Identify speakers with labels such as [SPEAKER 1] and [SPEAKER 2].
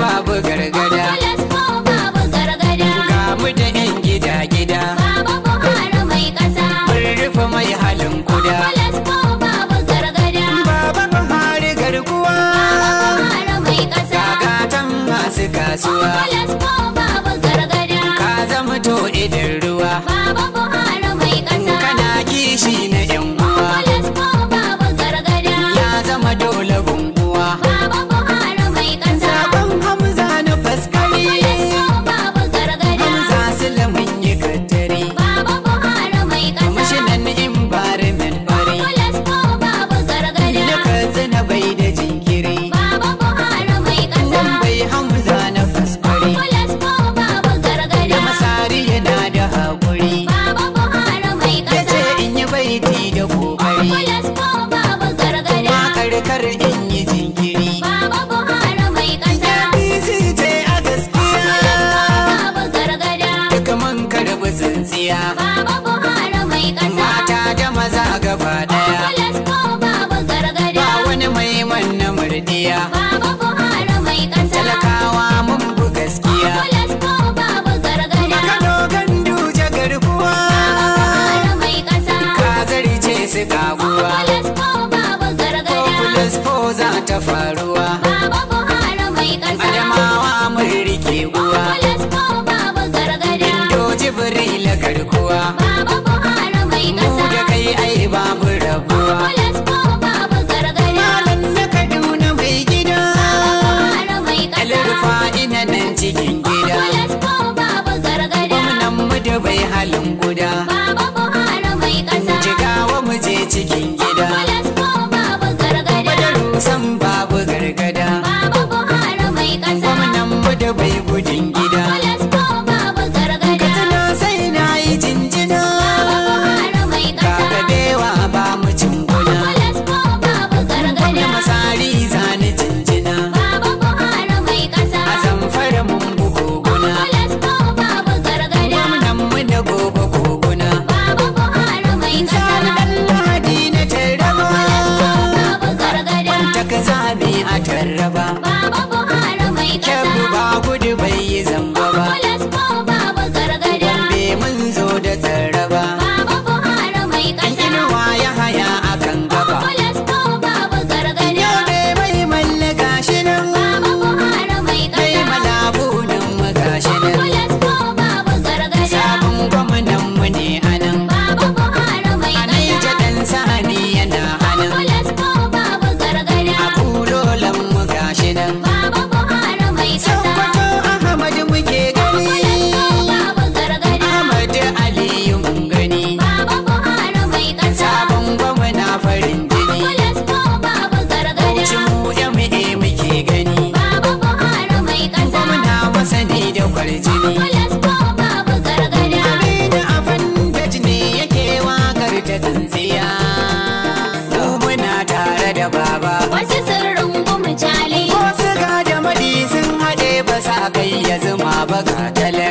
[SPEAKER 1] babu gargada. Ga mu da 'yan gida-gida. Mun rufe mai halin kuda. Baba Buhari garkuwa. Gagatan masu kasuwa. Ka zama to idan ruwa. Kana kishi na 'yan uwa. Ya zama dole gunguwa. Sabon Hamza na faskari. Hamza Sulaiman yi kattari. Kwamishinan environment fari. Na Katsina bai da jinkiri. Bai Hamza na faskari. Da Masari yana da haƙuri. Ya ce in yi baiti da kokari. Kar in yi jinkiri. APC ce a gaskiya. Duka man karbi tsintsiya. Mata da maza gaba daya. Ba wani mai manna murdiya. Talakawa mun bu gaskiya. Makano gandu jagarkuwa. Kazari ce su kaguwa. Ko za ta faruwa. Adamawa mun rike uwa. Indo Jibril garkuwa. Mu da kai ai babu rabuwa. Malam na Kaduna mai gida. Alrufa ina nan cikin gida. Gwamnan mu da bai halin guda. Jigawa mu je cikin gida. San babu gargada. Gwamnan mu da bai gudun gida. Katsina sai na yi jinjina. Kakabewa ba mu cinguna. Gwamnan Masari zani jinjina. A Zamfara mun bugu guna. Gwamnan mu da gobe koguna. Sani Ɗanladi na Taraba. Ka zabi a tarraba. Kyabu ba gudu bai yi zamba ba. Gombe mun zo da tsarraba. Inuwa ya haya a kan gaba. Yobe mai mallaka shi nan. Mai malabunan magashi nan. Sabon gwamnan mu ne a nan. A Naija ɗan sani yana hannun. Sokoto Ahmad muke gani. Ahmad Aliyu mun gani. Sabon gwamna farin jini. Bauchi mu MA muke gani. Gwamna masani da kwarjini. Aminu afandaj ne yake wakar ta tsintsiya. Mu muna tare da baba.
[SPEAKER 2] Wasu sirrin gumjali.
[SPEAKER 1] Ko su ga da madi sun haɗe ba sa kai ya zuma ba ga tale.